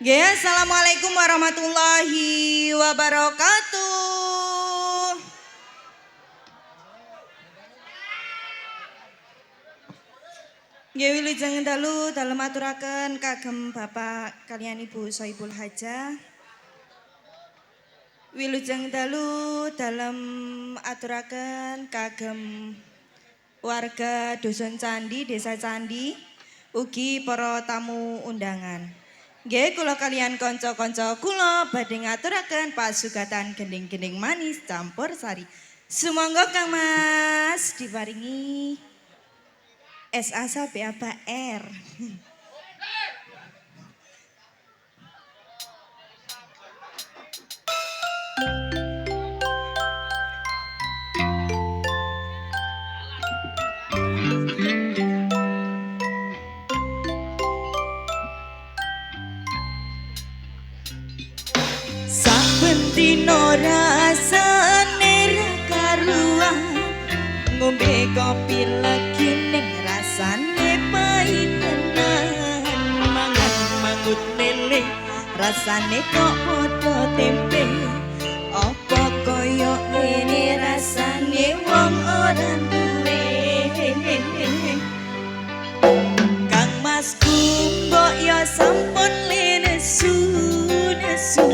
Nggih, assalamualaikum warahmatullahi wabarakatuh. Nggih wilujeng dalu dalem aturaken kagem Bapak kaliyan Ibu Soibul Hajah. Wilujeng dalu dalem aturaken kagem warga Dusun Candi, Desa Candi, ugi para tamu undangan. Nggih kula kaliyan kanca-kanca kula badhe ngaturaken pasugatan gending-gending manis campur sari. Sumangga Kang Mas diparingi SA BABR. Dino rasane ra karuan ngombe kopi lagi ning rasane pahit tenan mangan mangut lele rasane kok padha tempe apa kaya ngene rasane wong ora duwe Kang Mas mbok ya sampun lenesu nesu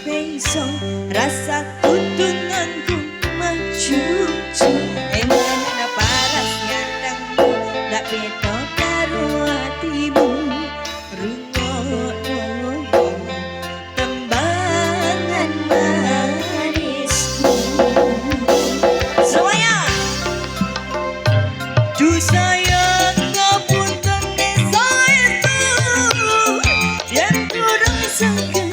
iso rasa kudu nganggo majuju emana paras nyandangmu ndak beda karo atimu rungono tembangan manisku semuanya du sayang ngapunten desa itu yen kurang sakit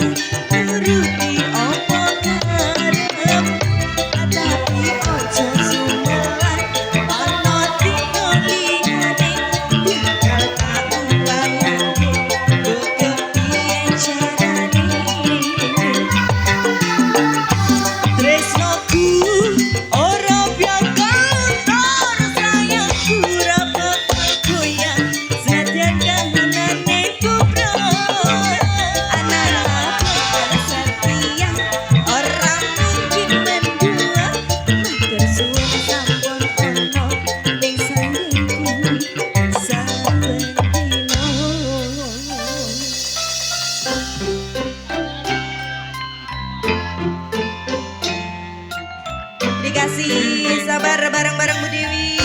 dikasih sabar bareng-bareng Bu Dewi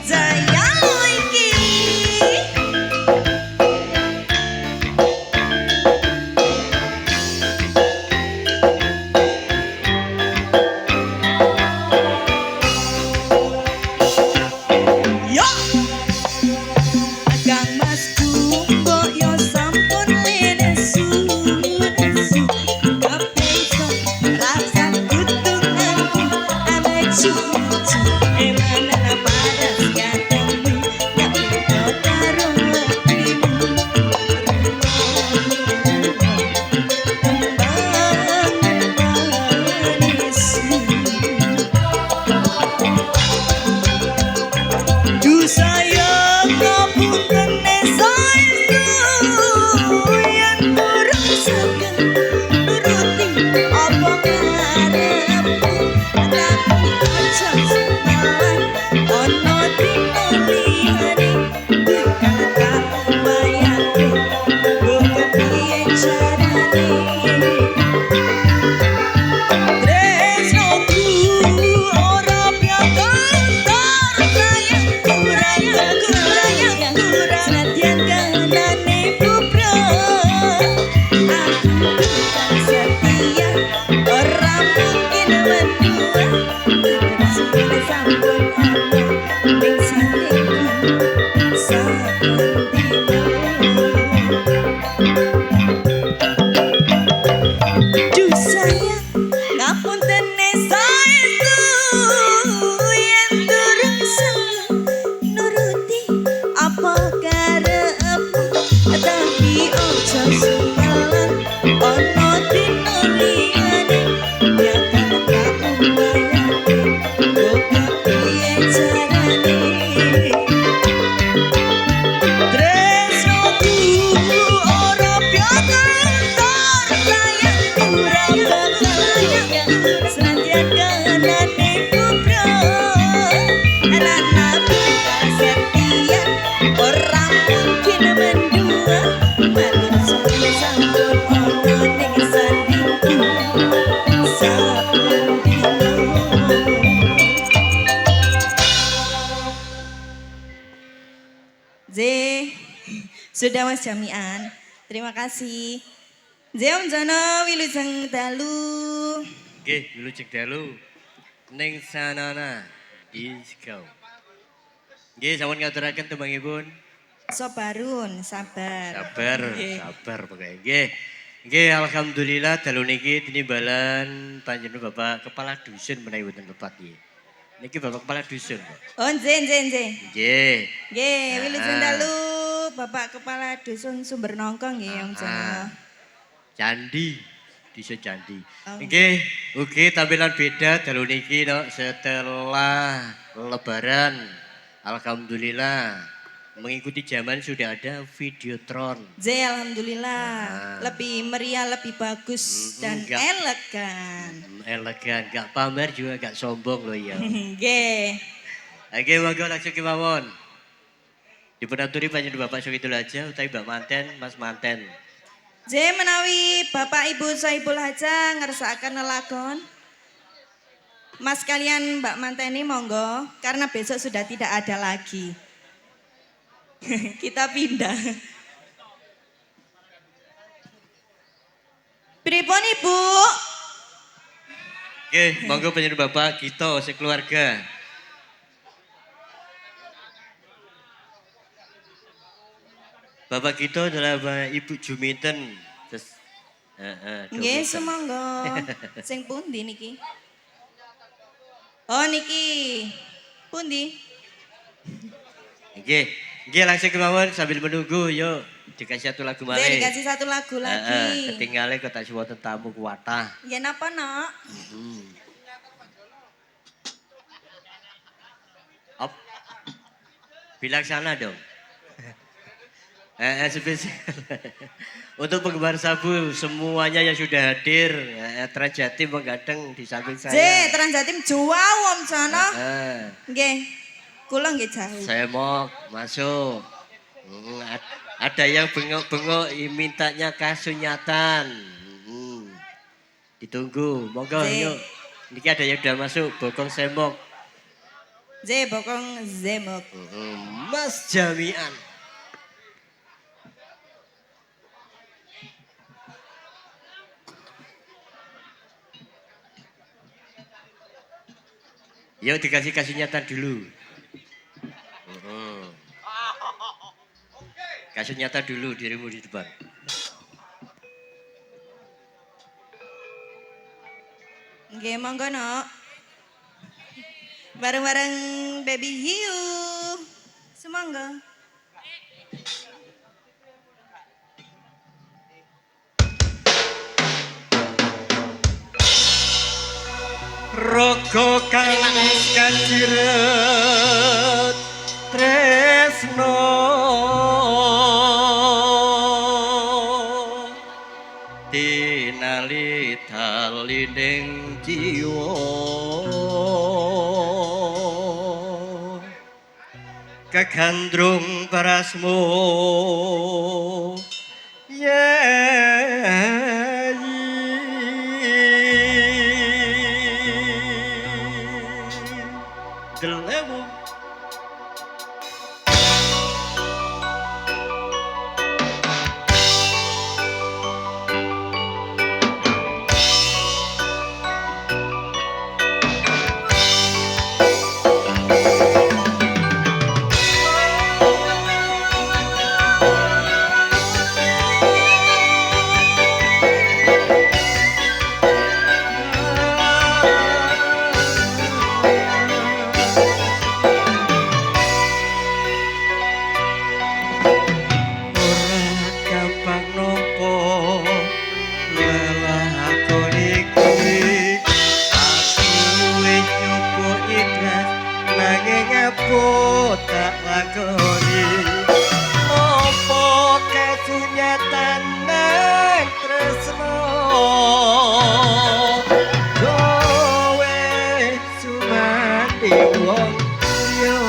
Jaya iki yo Kang Mas mbok yo sampun lenesu nesu emana padas nyatemu ndak beda karo atimu du sayang ngapunten desa itu yen kurang saged nuruti apa karepmu Sudah Mas Jamian. Terima kasih. Om Jono Wilujeng Dalu. Nggih, Wilujeng Dalu. Ning sanana disco. Nggih, sampun ngaturaken tembangipun. Sobarun, sabar. Sabar pokoke. Nggih, alhamdulillah dalu niki tinimbalan panjenengan Bapak Kepala Dusun menawi wonten tepat nggih. Niki Bapak Kepala Dusun. Oh, nggih. Nggih. Nggih, Wilujeng Dalu, Bapak Kepala Dusun Sumber Nongkong nggih, Om Jono. Candi, Dusun Candi. Oh. Nggih, ugi tampilan beda dalu niki no, setelah lebaran. Alhamdulillah mengikuti zaman sudah ada Videotron. Alhamdulillah. Lebih meriah, lebih bagus dan elegan. Elegan, gak pamer juga gak sombong loh ya. Nggih. Oke, monggo langsung kemawon. Dipunaturi panjenengan Bapak Sohibul Haja utawi Mbak Manten, Mas Manten. Menawi Bapak Ibu Sohibul Haja ngersakaken lelagon. Mas kalian Mbak Manteni monggo karena besok sudah tidak ada lagi. Kita pindah. Pripun Ibu? Oke, monggo panjenengan Bapak kita sekeluarga. Bapak kita adalah Ibu Juminten. Nggih, semonggo. Sing pundi niki? Oh niki. Pundi? Nggih langsung kemawon sambil menunggu yuk dikasih satu lagu malih. Dikasih satu lagu lagi. Ketinggalan kok tak wonten tamu kuwatah. Ya napa, Nok? Op. Bilang sana dong. Spesial. Untuk penggemar sabu semuanya yang sudah hadir, Trans Jatim menggadang di samping saya. Trans Jatim jauh Om Jono. Nggih. Kula nggih jauh. Saya mau masuk. Ada yang bengok-bengok mintanya kasunyatan. Ditunggu. Monggo yuk. Niki ada yang udah masuk bokong semok. Bokong zemok. Mas Jamian. Yuk dikasih nyatan dulu. Kasih nyata dulu dirimu di depan. Nggih monggo Nok. Bareng-bareng Baby Hiu. Semonggo. Rogo kang kaciret tresno tinali talining jiwa kagandrung parasmu Delemo. Tak lakoni opo kasunyatan nang tresno kowe sumandi wong liya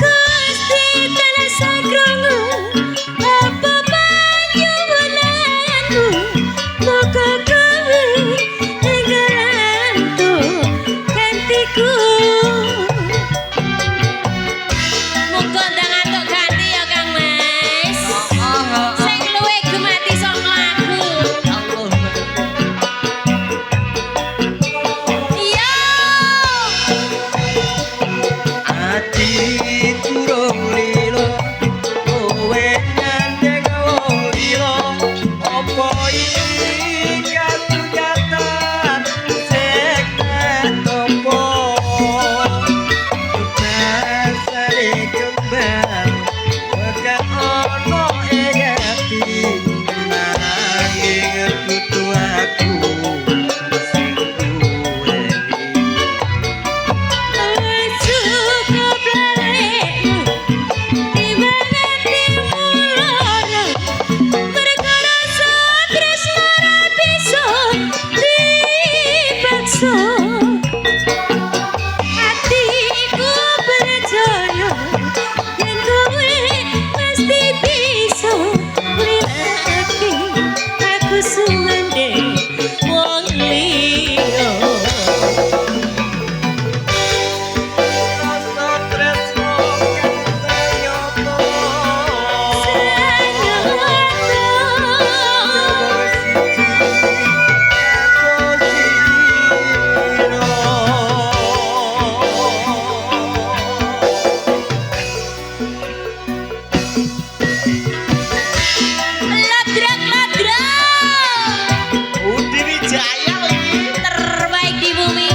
Gusti telah sagrong sumende wong liya. Terbaik di bumi.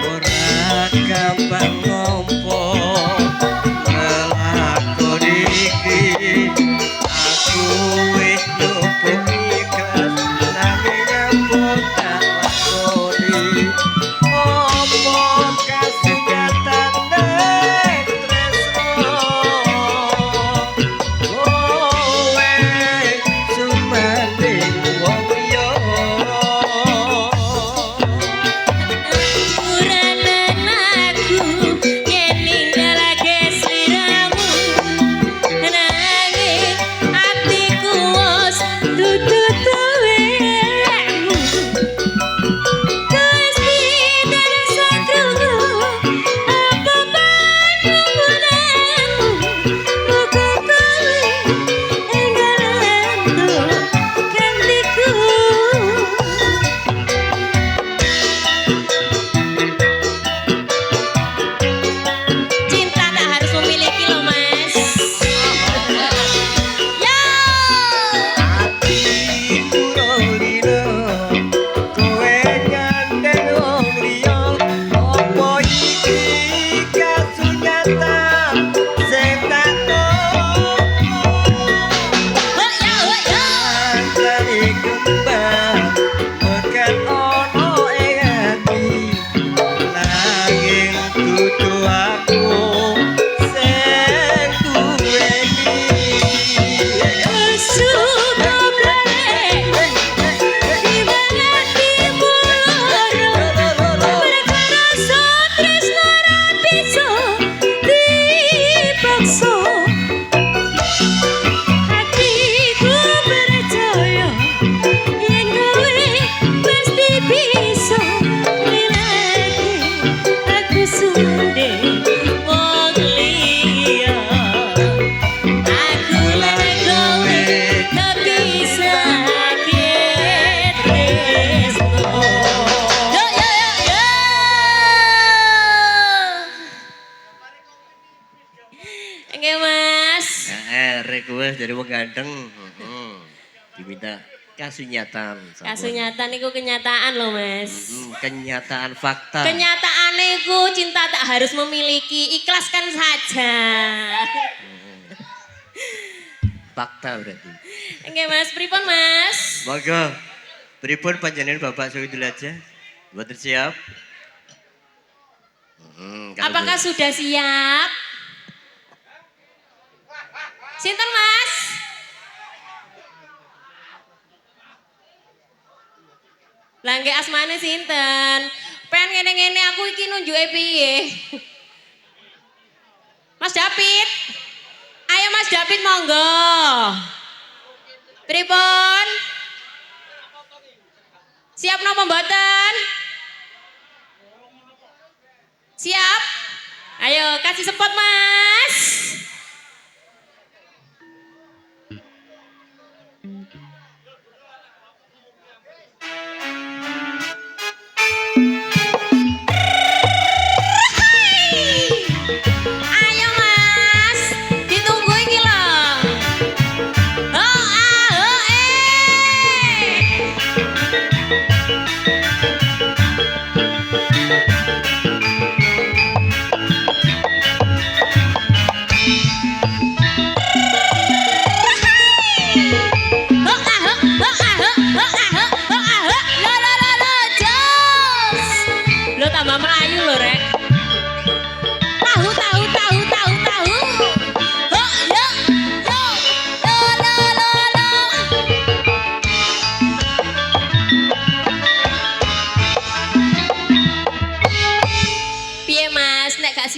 Ora gampang ngompo ngelakon iki. Aku wis nyupuk ikhlas nanging nyambut tak lakoni. Opo kasingkatane tresno kowe sumanding wong liya. Uranan aku yen ninggalake sliramu, nanging atiku wis dudu tuwekmu. Gusti darsa krungu apa panjenenganmu, muga kowe enggalando gantiku. Cinta tak harus memiliki loh mas. Yo. Atiku lolino kowe nyandeng wong liya. Apa iki kasunyatan sing tak tompo. Antari kembang bukan ono ing ati. Nanging dudu aku sing duweni. Wong liya aku lan kowe kepisahake tresno. Yo yo yo yo. Oke mas. Rek wis dari wong ganteng. Diminta kasunyatan. Kasunyatan itu kenyataan loh mas. Kenyataan fakta. Kenyataan itu cinta tak harus memiliki, ikhlaskan saja. Fakta berarti. Oke mas, pripun mas? Monggo. Pripun panjenengan Bapak Sohidul aja? Mboten siap? Kalau Apakah sudah siap? Sinten mas? Langge asmane sinten? Pengen ngene-ngene aku iki nunjuke piye? Mas David. Ayo Mas David monggo. Pripun? Siap napa mboten? Siap? Ayo kasih spot Mas. Ayo Mas, ditunggu iki lho. Oh ah oh Lo tambah melayu lo rek. Tahu tahu tahu tahu tahu. Ho yo yo lo lo lo lo.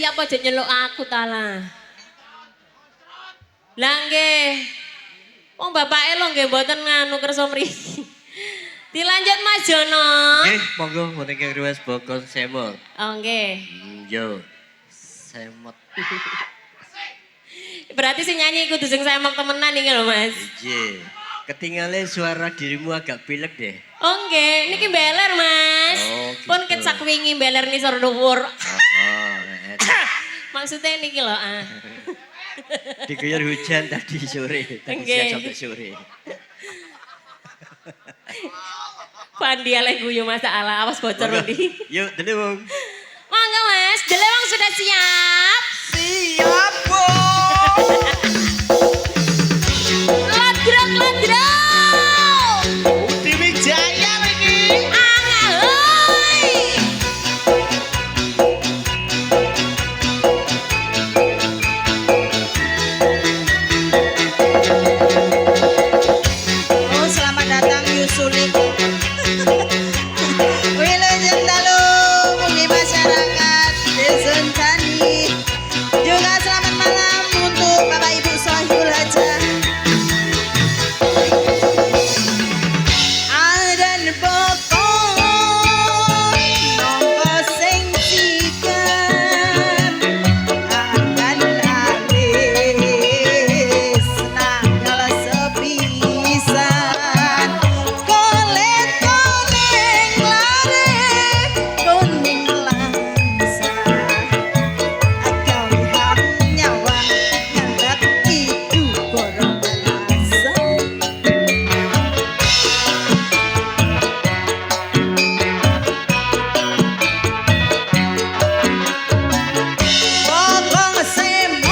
siap aja nyeluk aku tala. Lah nggih. Wong bapake lho nggih mboten nganu kersa mriki. Dilanjut Mas Jono. Nggih, monggo wonten ing riwes bokon semot. Oh nggih. Yo. Semot. Berarti si nyanyi kudu sing semak temenan iki lho Mas. Iya. Ketinggalan suara dirimu agak pilek deh. Oh nggih, niki beler Mas. Oh, gitu. Pun ket sak wingi beler nisor dhuwur. Oh, Maksudnya niki lho diguyur hujan tadi sore, tadi Nggih. siang sampai sore. Pandi ale guyu masalah awas bocor Monggo. ndi. Yuk, Delewung. Monggo Mas, Delewang sudah siap. Siap, Bu. Ladrok ladrok. Dewi Jaya lagi. Ahoy. Oh, selamat datang Yusulik. Wilujeng dalu mugi masyarakat Dusun Candi. Juga selamat malam untuk Bapak Ibu Sohibul Hajah. Adan pokok nongko sing sikan akan alis nanggal sepisan kolet koneng lare kuning langsa agawe nyawa ngandak itu gorong alasan. Popong semon,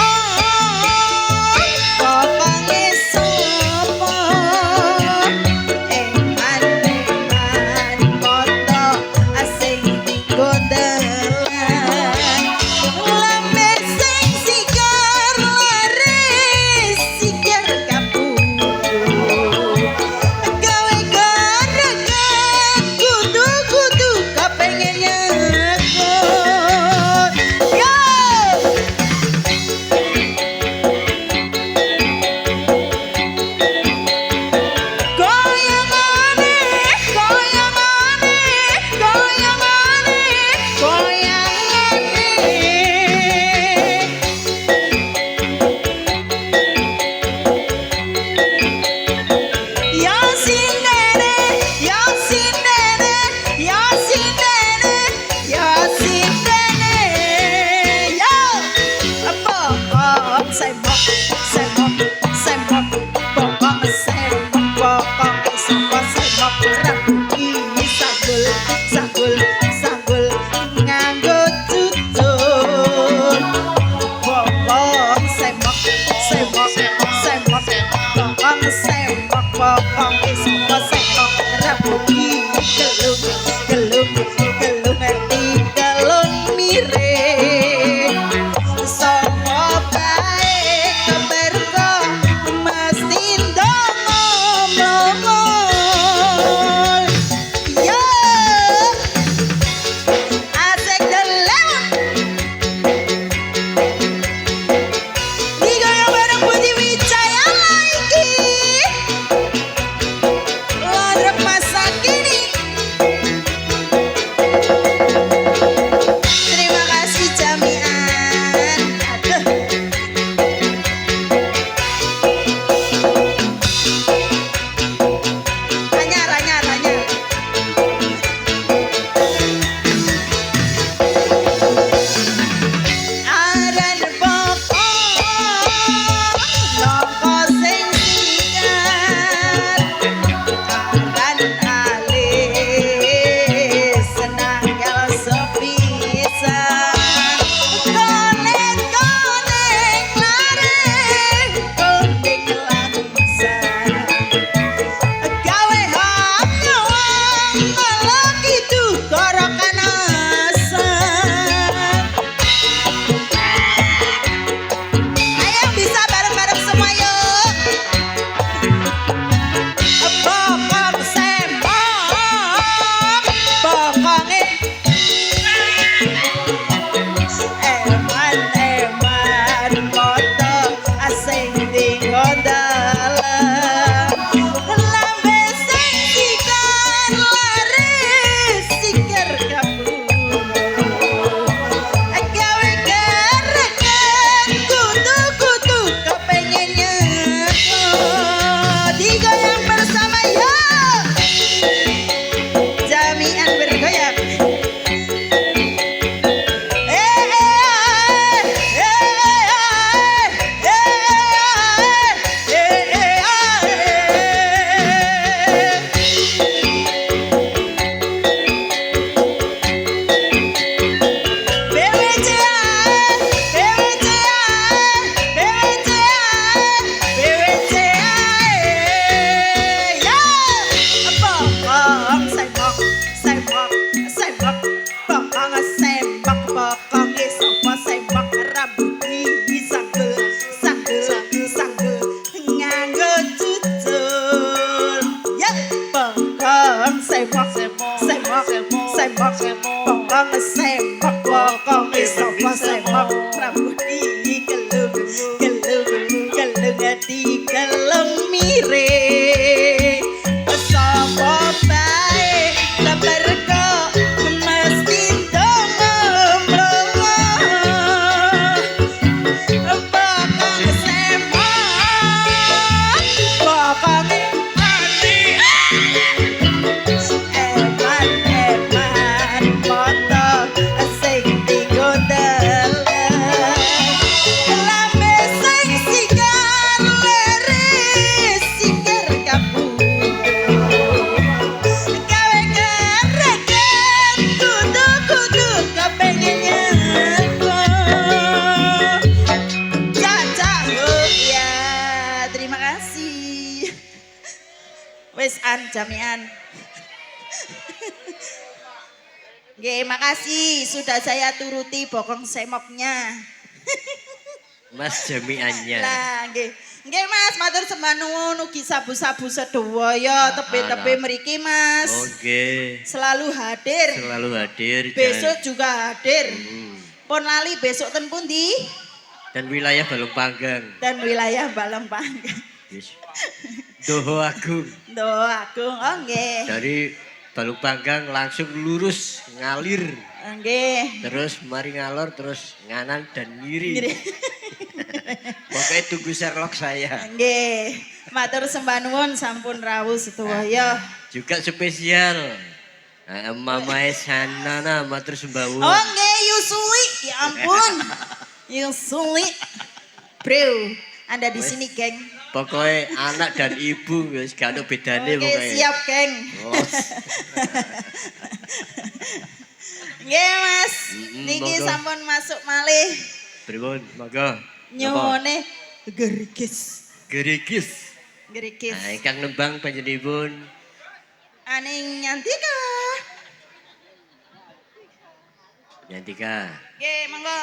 poponge sopo, eman-eman foto asing dinggo dalan. Lembe sing sigar laris, sigar kapur. Gawe garagan, kudu-kudu kepengen nyekut. Yo! Goyangane, goyangane, goyangane, goyangane. Yasin nene, Yasin nene, Yasin nene, Yasin nene. Yo, pokok sembok, sembok, sembok, pokok sembok, pokok sembok, sembok, rabuki sagul, sagul, sagul, nganggo tutun. Pokok sembok, sembok, sembok, pokok sembok, pokok sembok, sembok, rabuki gelung, gelung, gelung, gelung miring. Sopo bae keberko mesti ndongo mlongol. Yo, sembok bokong sembok bokong sapa sembok rambut gelung gelung gelung ati gelung miring sapa bae leperko mesti dongo bokong sembok bokong eman moto sing tinggo dalan lambe sing sigar leres sigar kapundhut gawe gereget kudu kepengen nyapa caca ya terima kasih wis jamian. Nggih, makasih sudah saya turuti bokong semoknya. Mas jamiannya. Lah, nggih. Nggih, Mas, matur sembah nuwun ugi sabu-sabu sedaya tebe-tebe mriki, Mas. Oke. Selalu hadir. Selalu hadir. Besok juga hadir. Hmm. Pun lali besok ten pundi? Dan wilayah Balung Panggang. Dan wilayah Balempanggang. Yes. Doho Agung. Doh Agung, oh nggih. Dari Balung Panggang langsung lurus ngalir. Nggih. Terus mari ngalor terus nganan dan Ngiri. ngiri. Pokoknya tunggu Sherlock saya. Nggih. Matur sembah nuwun sampun rawuh sedaya. Juga spesial. Mama Sanana matur sembah nuwun. Oh nggih, Yusui. Ya ampun. Yusui. Bro, Anda di sini, geng. Pokoknya anak dan ibu wis gak ono bedane Oke, pokoknya. siap, geng. Los. Nggih, Mas. Mm-mm, Niki monggo. sampun masuk malih. Pripun? Monggo. Nyuwune gerigis. Gerigis. Gerigis. Nah, ingkang nembang panjenenganipun Aning Nyantika. Yantika. Nggih, monggo.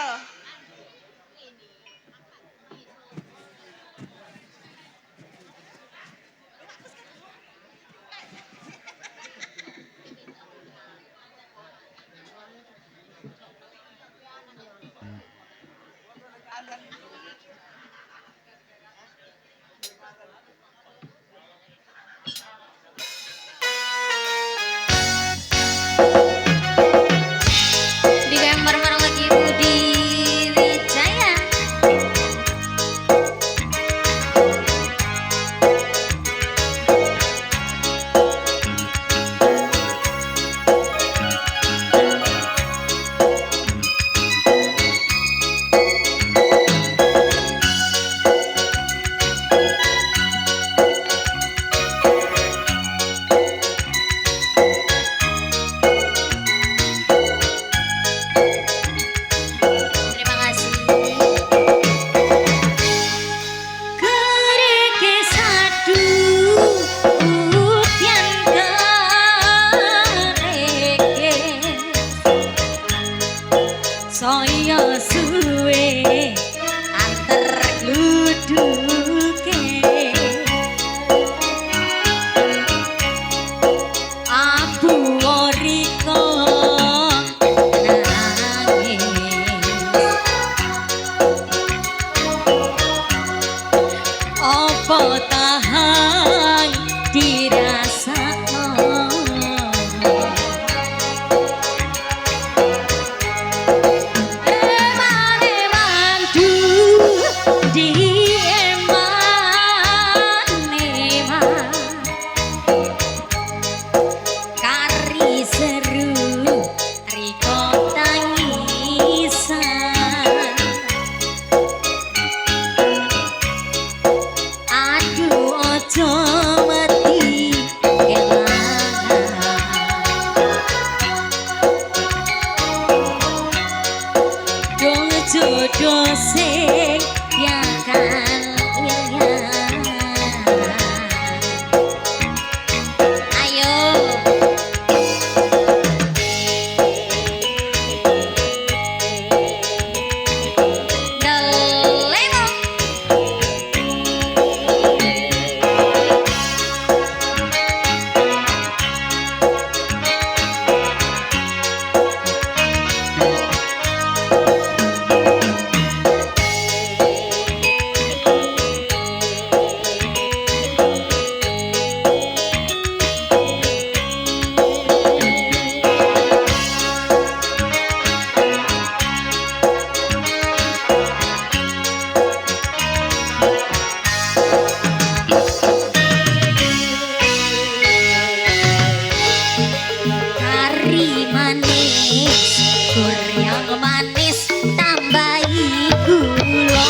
Di kamar marang lagi Budi Wijaya. Terima kasih. Gereke sadu utian gereke saya suwe anter gluduke abu oriko nangis apa tahan dirasa manis, gur yang manis tambahi gula.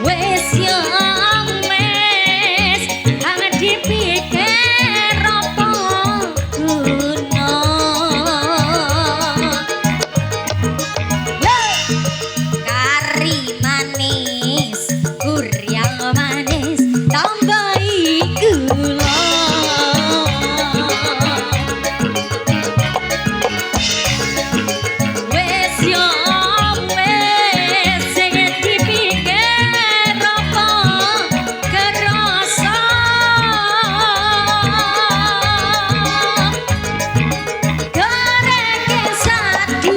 Wes yang wes anget dipikir apa guna. Kari manis, gur yang manis tambahi gula. Wes yo wes sing dipikir apa kerasa. Goreng satu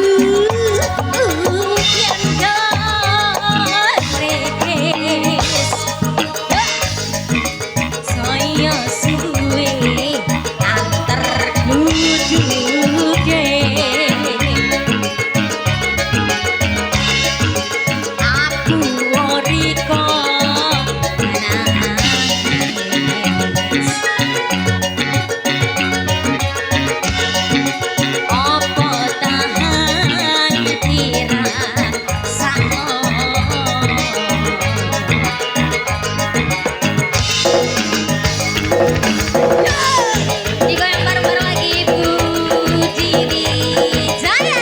yen saya suwe antar duduke. Aku oriko nangis. Apa tahan dirasakno. Digoyang bareng-bareng lagi Budi Wijaya.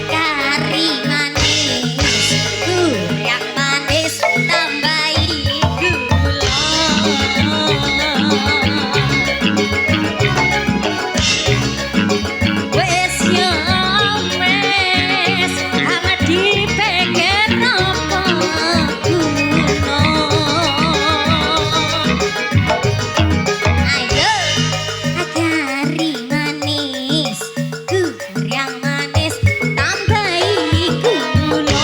Kari manis, gur yang manis tambahi gula. Wes yo wes anget dipikir apa guna. Ayo kari manis, gur yang manis tambahi gula.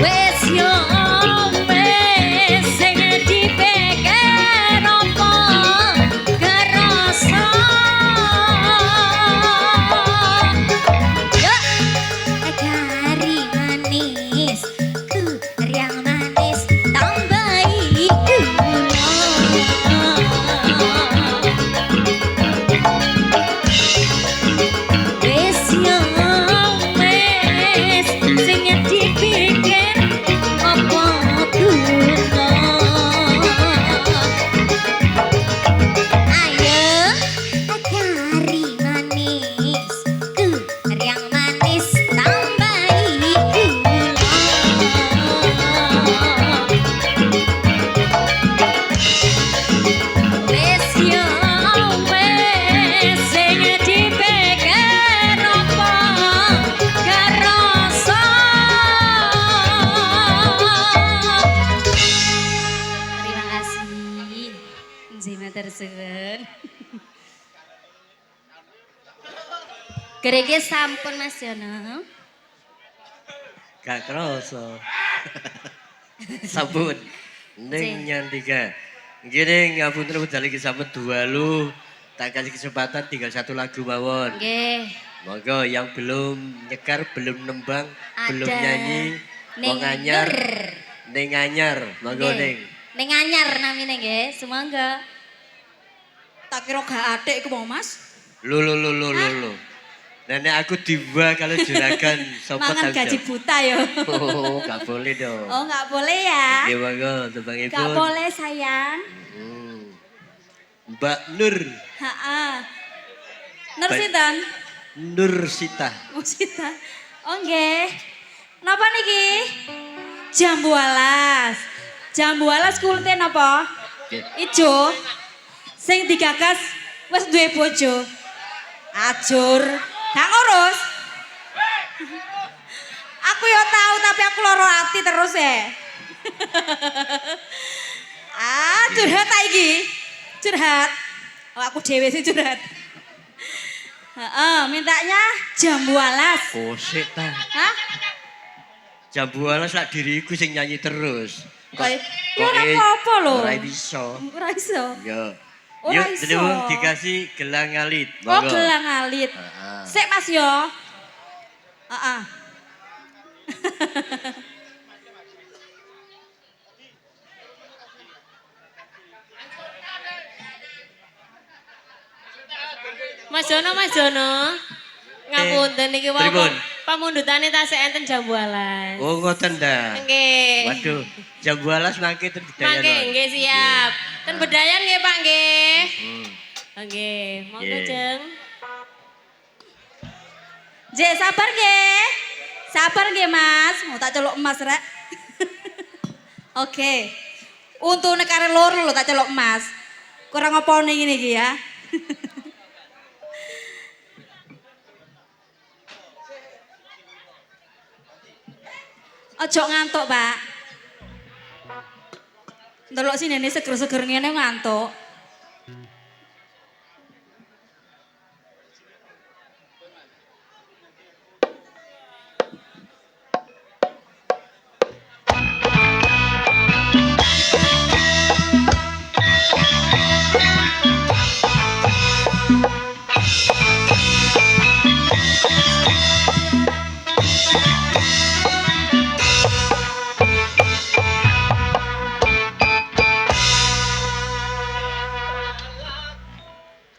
Wes yo wes sing dipikir apa kerasa. Yo kari manis, gur yang manis tambahi gula. Wes yo wes sing dipikir apa guna. Ayo kari manis, gur yang manis tambahi gula. Wes yo wes sing dipikir apa kerasa. Terima kasih. Nggih matur suwun. Gerege sampun Mas Yono. Gak kerasa. Sabun. Neng nyantika. Gini ngapunten wedal iki sampun dua lu. Tak kasih kesempatan tinggal satu lagu mawon. Nggih. Monggo yang belum nyekar, belum nembang, belum Ada nyanyi, Ning wong anyar, Dur. ning anyar, monggo ning. Ning anyar namine nggih, semangga. Tak kira gak adik iku mau Mas. Lo. Nenek aku tiba kalau juragan sopo Mangan tanggung gaji jawab. buta yo. Oh, gak boleh dong. Oh nggak boleh ya. Oke, monggo tebangipun. Nggak boleh sayang. Mbak Nur. Ha. Nur sinten? Nur Sita. Oh Sita. Oh nggih. Napa niki? Jambu alas. Jambu alas kulite napa? Oke. Ijo. Sing digagas wis duwe bojo. Ajur, gak ngurus. Aku ya tahu tapi aku loro ati terus ya. Curhat ta iki. Curhat. Oh, aku dhewe sing curhat. Mintanya jambu alas. Oh, sik ta. Hah? Jambu alas lak diriku sing nyanyi terus. Ora apa-apa lho. Ora iso. Ora iso. Yo. Ora Yuk, iso. dulu dikasih gelang alit. Oh, Monggo. gelang alit. Heeh. Sik Mas yo. Heeh. Mas Jono. Ngapunten iki wae. pripun? Pamundhutane tasih enten jambu alas. Oh, ngoten dah. Nggih. Waduh, jambu alas mangke ten Bedayan. Mangke Mas. nggih siap. Ten Bedayan nggih Pak nggih. Hmm. Nggih, monggo Nggih. Jeng. Jek sabar nggih. Sabar nggih Mas, mau tak celuk emas rek. Oke. Untune kare loro lho tak celuk emas. Kurang apa nih ngene iki ya. Ojo ngantuk, Pak. Ndelok sini seger-seger ngene ngantuk.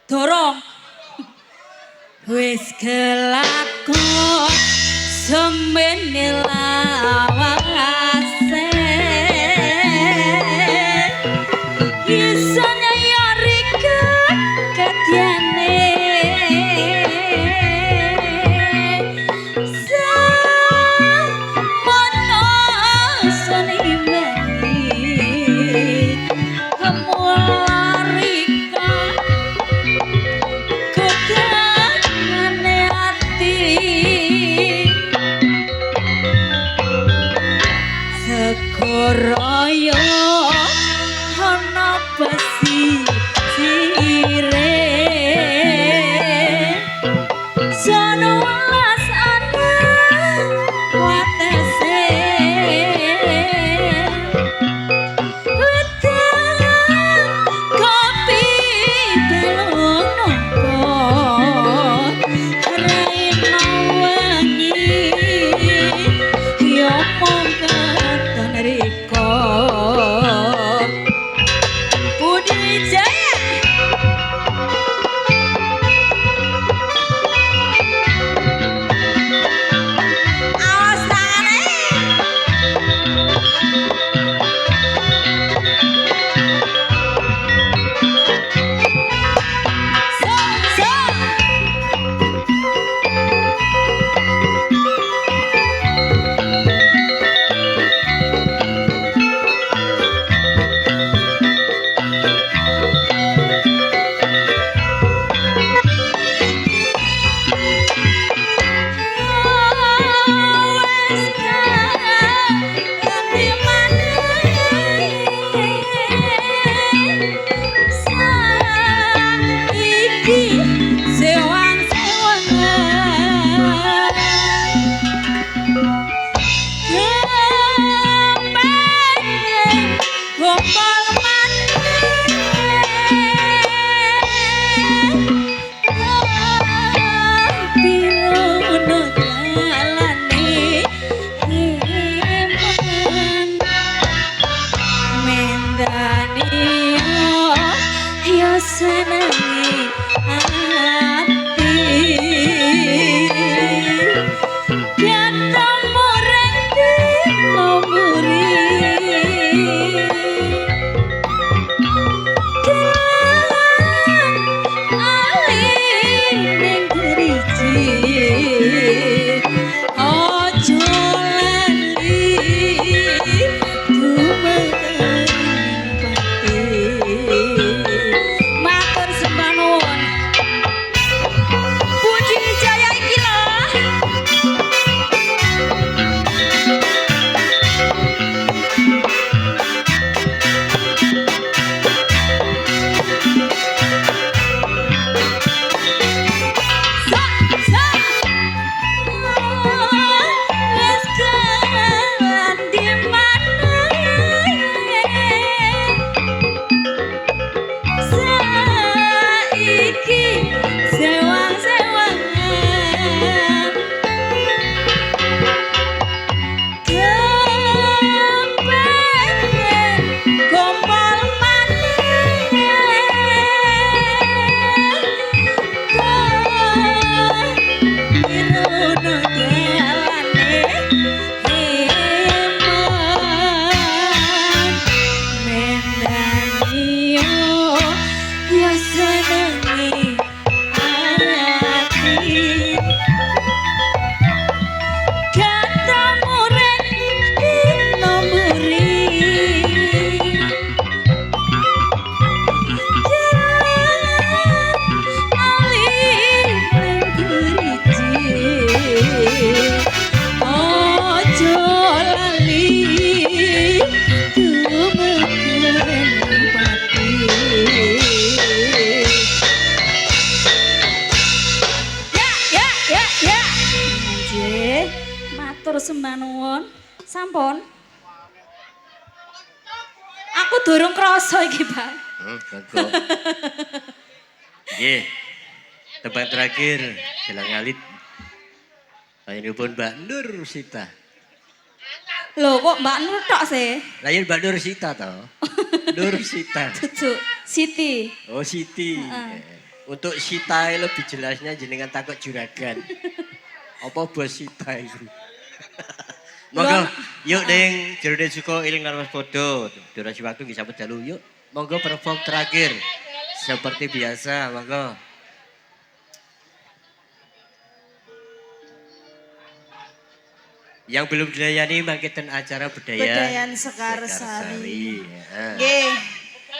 Dorong. Wis kelakon semene lawase. Isane yo rika kadyane. Samono senimani. Kemularika kegangane ati segoroyo ana besi sire sono las ana watese kopi belum nongkot raina wangi yo mongkatan riko Budi Jaya awas tangane senangi hati Biata morenti nomuri Kelan alih ning geriji Ojo lali dumedan pati matur sembah nuwun. Sampun. Aku durung krasa iki, Pak. Monggo. Nggih. Tebak terakhir Gelang Alit. Panjenenganipun Mbak Nur Sita. Lho kok Mbak Nur tok sih? Lah yen Mbak Nur Sita to. Nur Sita. Cucu Siti. Oh Siti. Untuk Sita lebih jelasnya jenengan takut juragan. Apa bos Sita itu? Monggo, yuk Ding, jerone suka iling lan padha. Durasi waktu nggih sampun dalu. Yuk, monggo perform terakhir. Seperti biasa, monggo. Yang belum dilayani mangketen acara budaya. Bedayan Sekarsari. Ya. Nggih.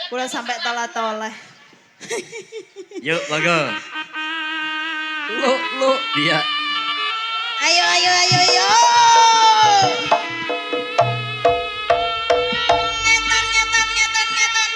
Kula sampai tolah-toleh. Yuk, monggo. Lu, dia. Ayo ayo ayo ayo. Ngetan ngetan ngetan ngetan.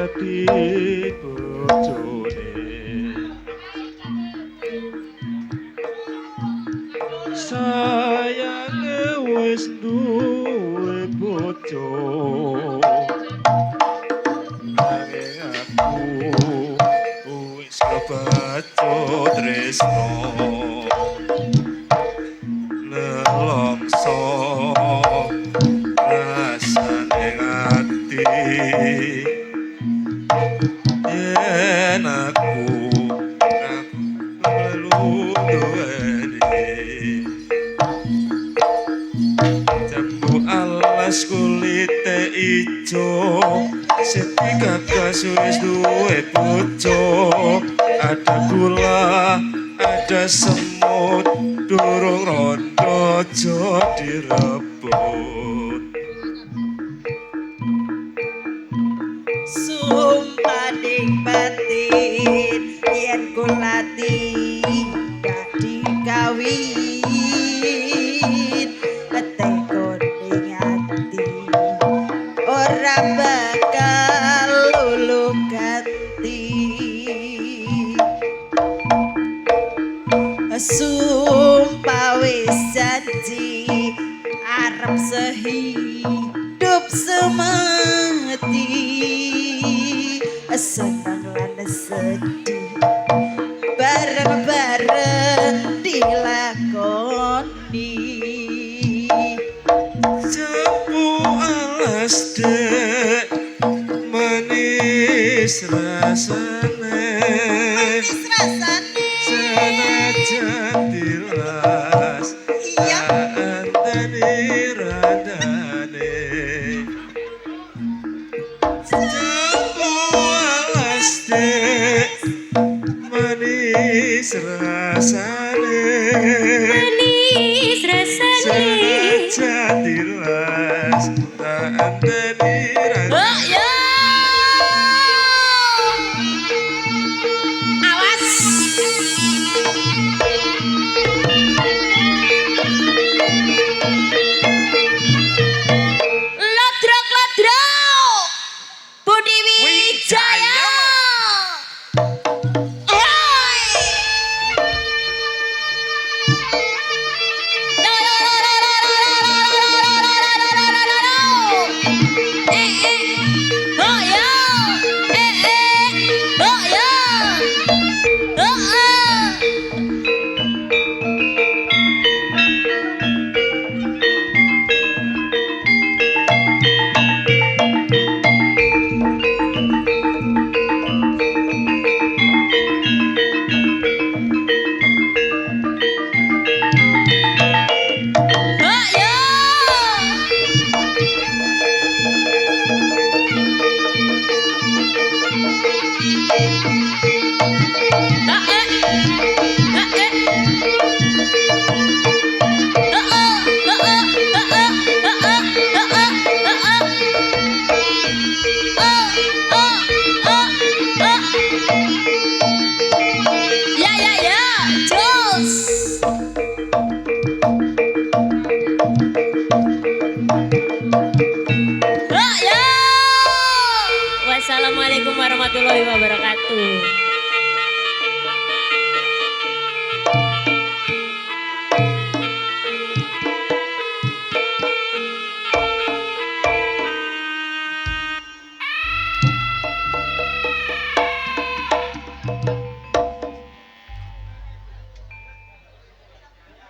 dadi bojone sayange wis duwe bojo nanging aku wis kebacut tresno nelongso rasane ati yen aku perlu duweni jambu alas kulite ijo seti gagas wis duwe bojo ada gula ada semut durung rondo aja direbut Sumpah ning batin yen kula tidak dikawin tekon ning ati ora bakal luluh ganti sumpah wis janji arep sehidup semati senang lan sedih bareng-bareng dilakoni jambu alas dek manis rasane senajan dilas anteni radane jambu alas dek manis rasane Manis rasane. senajan dilas anteni radane Oh ya. Awas. Lodrok. Budi Wijaya. Oi. Oh ya. Oh ya. Oh ya. Ya, Jos. Wassalamualaikum warahmatullahi wabarakatuh.